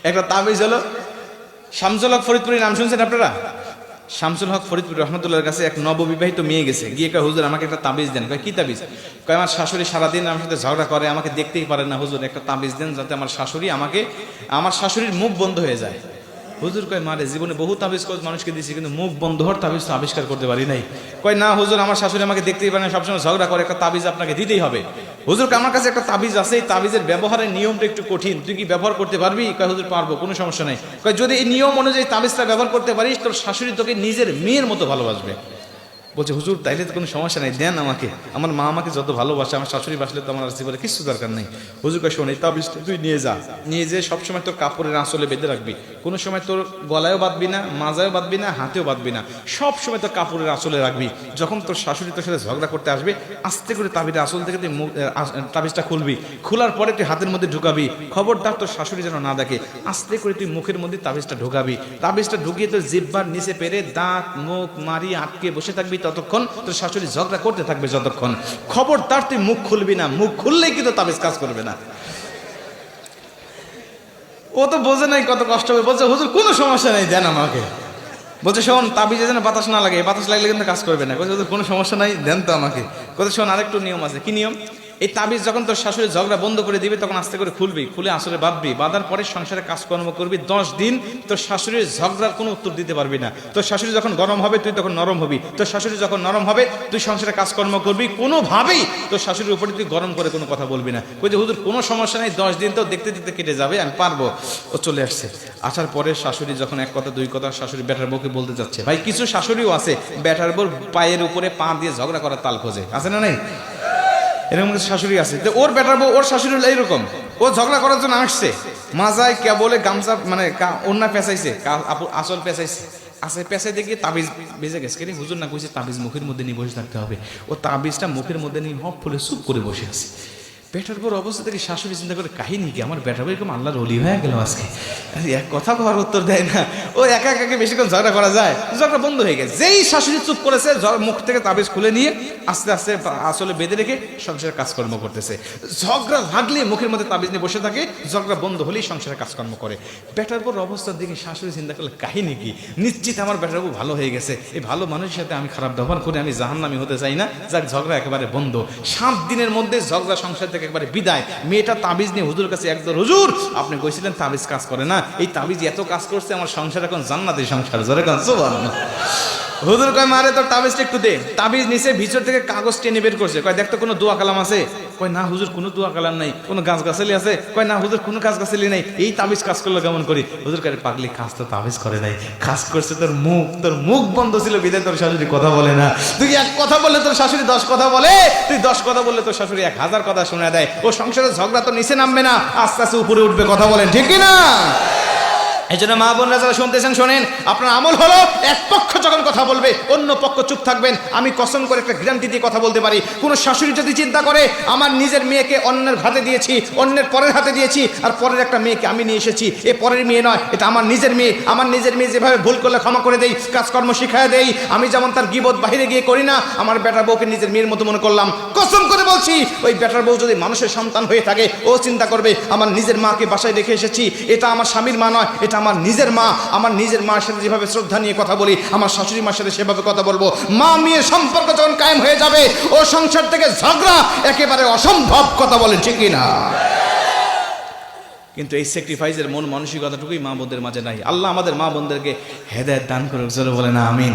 একটা তাবিজ হলো, শামসুল হক ফরিদপুরি নাম শুনছেন আপনারা? শামসুল হক ফরিদপুরি রহমতুল্লাহর কাছে এক নববিবাহিত মেয়ে গেছে, গিয়ে কয় হুজুর আমাকে একটা তাবিজ দেন। কয় কি তাবিজ? কয় আমার শাশুড়ি সারাদিন আমার সাথে ঝগড়া করে, আমাকে দেখতেই পারে না, হুজুর একটা তাবিজ দেন যাতে আমার শাশুড়ির মুখ বন্ধ হয়ে যায়। হুজুর কয় মারে জীবনে বহু তাবিজ মানুষকে দিয়েছি, কিন্তু মুখ বন্ধ হওয়ার তাবিজ তো আবিষ্কার করতে পারি নাই। কয় না হুজুর, আমার শাশুড়ি আমাকে দেখতেই পারে না, সবসময় ঝগড়া করে, একটা তাবিজ আপনাকে দিতেই হবে। হুজুর আমার কাছে একটা তাবিজ আছে, এই তাবিজের ব্যবহারের নিয়মটা একটু কঠিন, তুই কি ব্যবহার করতে পারবি? কয় হুজুর পারবো, কোনো সমস্যা নেই। কয় যদি এই নিয়ম অনুযায়ী তাবিজটা ব্যবহার করতে পারিস, তোর শাশুড়ি তোকে নিজের মেয়ের মতো ভালোবাসবে। বলছে হুজুর তাইলে তো কোনো সমস্যা নেই, দেন আমাকে, আমার মা আমাকে যত ভালোবাসে, আমার শাশুড়ি বাসলে তো আমার জীবনে কিছু দরকার নেই। হুজুর কয় শোন, এই তাবিজটা তুই নিয়ে যা, নিয়ে যেয়ে সবসময় তোর কাপড়ের আঁচলে বেঁধে রাখবি, কোনো সময় তোর গলায়ও বাঁধবি না, মাজায়ও বাঁধবি না, হাতেও বাঁধবি না, সবসময় তোর কাপড়ের আঁচলে রাখবি। যখন তোর শাশুড়ি তোর সাথে ঝগড়া করতে আসবে, আস্তে করে তাবিজটা আঁচল থেকে তুই তাবিজটা খুলবি, খোলার পরে তুই হাতের মধ্যে ঢুকাবি, খবরদার তোর শাশুড়ি যেন না দেখে, আস্তে করে তুই মুখের মধ্যে তাবিজটা ঢুকাবি, তাবিজটা ঢুকিয়ে তোর জিহ্বার নিচে পেরে দাঁত মুখ মারি আটকে বসে থাকবি, ততক্ষণ তোর শাশুড়ি ঝগড়া করতে থাকবে যতক্ষণ। খবরদার তুই মুখ খুলবি না, মুখ খুললেই কিন্তু তাবিজ কাজ করবে না। ও তো বোঝে নাই কত কষ্ট হবে, বলছে হুজুর কোনো সমস্যা নেই, দেন আমাকে। বলছে শোন, তাবিজে যেন বাতাস না লাগে, বাতাস লাগলে কিন্তু কাজ করবে না। বলছে হুজুর কোনো সমস্যা নাই, দেন তো আমাকে। বলছে শোন, আরেকটু নিয়ম আছে। কি নিয়ম? এই তাবিজ যখন তোর শাশুড়ি ঝগড়া বন্ধ করে দিবে, তখন আস্তে করে খুলবি, খুলে আসলে বাঁধবি, বাঁধার পরে সংসারে কাজকর্ম করবি 10 দিন। তোর শাশুড়ির ঝগড়ার কোনো উত্তর দিতে পারবি না। তোর শাশুড়ি যখন গরম হবে তুই তখন নরম হবি, তোর শাশুড়ি যখন নরম হবে তুই সংসারে কাজকর্ম করবি, কোনোভাবেই তোর শাশুড়ির উপরে তুই গরম করে কোনো কথা বলবি না। বলছে হুজুর কোনো সমস্যা নেই, 10 দিন তো দেখতে দেখতে কেটে যাবে, আমি পারবো। ও চলে আসছে, আসার পরে শাশুড়ি যখন এক কথা দুই কথা শাশুড়ি বেটার বউকে বলতে যাচ্ছে, ভাই কিছু শাশুড়িও আছে বেটার বউর পায়ের উপরে পা দিয়ে ঝগড়া করার তাল খোঁজে, আছে না? নেই এরকম কিছু শাশুড়ি আছে। তো ওর বেটার বউ ওর শাশুড়ি হলো এইরকম, ও ঝগড়া করার জন্য আসছে, মাজায় কে বলে গামছা মানে ওন্না পেঁচাইছে, আসল পেঁচাইছে, আসে পেঁচাই দেখি তাবিজ বেজে গেছে। কেন হুজুর না কইছে তাবিজ মুখের মধ্যে নিয়ে বসে থাকতে হবে? ও তাবিজটা মুখের মধ্যে নিয়ে হপ ফুলে চুপ করে বসে আছে। বেটার বউর অবস্থা থেকে শাশুড়ি চিন্তা করে, কাহিনী কি, আমার বেটার বউ এরকম আল্লাহর ওলি হয়ে গেল আজকে, এক কথা কবার উত্তর দেয় না। ও একা একাকে বেশিক্ষণ ঝগড়া করা যায়? ঝগড়া বন্ধ হয়ে গেছে। যেই শাশুড়ি চুপ করেছে, মুখ থেকে তাবিজ খুলে নিয়ে আস্তে আস্তে আসলে বেঁধে রেখে সংসারের কাজকর্ম করতেছে। ঝগড়া লাগলে মুখের মধ্যে তাবিজ নিয়ে বসে থাকে, ঝগড়া বন্ধ হলেই সংসারের কাজকর্ম করে। বেটার বউর অবস্থার দিকে শাশুড়ি চিন্তা করলে, কাহিনী কি, নিশ্চিত আমার বেটার বউ ভালো হয়ে গেছে, এই ভালো মানুষের সাথে আমি খারাপ ব্যবহার করে আমি জাহান্নামী হতে চাই না, যাক ঝগড়া একেবারে বন্ধ। 7 দিনের মধ্যে ঝগড়া সংসার থেকে একবারে বিদায়। মেয়েটা তাবিজ নিয়ে হুজুর কাছে একদম, হুজুর আপনি কইছিলেন তাবিজ কাজ করে না, এই তাবিজ এত কাজ করছে, আমার সংসার এখন জান্নাতি সংসার, জোরে কান সুবহানাল্লাহ। হুজুর কয় মারে তোর তাবিজটা একটু দে। তাবিজ নিচে ভিতর থেকে কাগজ টেনে বের করছে, কয় দেখতো কোনো দোয়া কালাম আছে? কয় না হুজুর কোনো দোয়া কালাম নাই। কোনো গাছ গাছালি আছে? কয় না হুজুর কোনো গাছ গাছালি নাই। এই তাবিজ কাজ করলো কেমন করি? হুজুর কয় পাগলি, কাজ তো তাবিজ করে নাই, কাজ করছে তোর মুখ বন্ধ ছিল বিদায় তোর শাশুড়ি কথা বলে না। তুই এক কথা বললে তোর শাশুড়ি 10 কথা বলে, তুই 10 কথা বললে তোর শাশুড়ি 1000 কথা শোনা দেয়। ও সংসারের ঝগড়া তো নিচে নামবে না, আস্তে আস্তে উপরে উঠবে, কথা বলেন ঠিক কিনা? এই জন্য মা বোনরা যারা শুনতেছেন শোনেন, আপনার আমল হলো এক পক্ষ যখন কথা বলবে অন্য পক্ষ চুপ থাকবেন। আমি কসম করে একটা গ্যারান্টি দিয়ে কথা বলতে পারি, কোন শাশুড়ি যদি চিন্তা করে আমার নিজের মেয়েকে অন্যের হাতে দিয়েছি, অন্যের পরের হাতে দিয়েছি, আর পরের একটা মেয়েকে আমি নিয়ে এসেছি, এ পরের মেয়ে নয়, এটা আমার নিজের মেয়ে, আমার নিজের মেয়ে যেভাবে ভুল করলে ক্ষমা করে দেই, কাজকর্ম শিখায় দেই, আমি যেমন তার গীবত বাইরে গিয়ে করি না, আমার বেটার বউকে নিজের মেয়ের মতো মনে করলাম। কসম করে বলছি, ওই বেটার বউ যদি মানুষের সন্তান হয়ে থাকে, ও চিন্তা করবে আমার নিজের মাকে বাসায় রেখে এসেছি, এটা আমার স্বামীর মা নয়, এটা আমার নিজের মা। আমার নিজের মার সাথে যেভাবে শ্রদ্ধা নিয়ে কথা বলি, আমার শাশুড়ি মার সাথে সেভাবে কথা বলবো। মা মেয়ের সম্পর্ক যখন কায়েম হয়ে যাবে, ও সংসার থেকে ঝগড়া একেবারে অসম্ভব, কথা বলেন ঠিক কিনা? কিন্তু এই স্যাক্রিফাইসের মন মানসিকতাটুকুই মা বোনদের মাঝে নাই। আল্লাহ আমাদের মা বোনদেরকে হেদায়েত দান করুক, জোরে বলেন আমিন।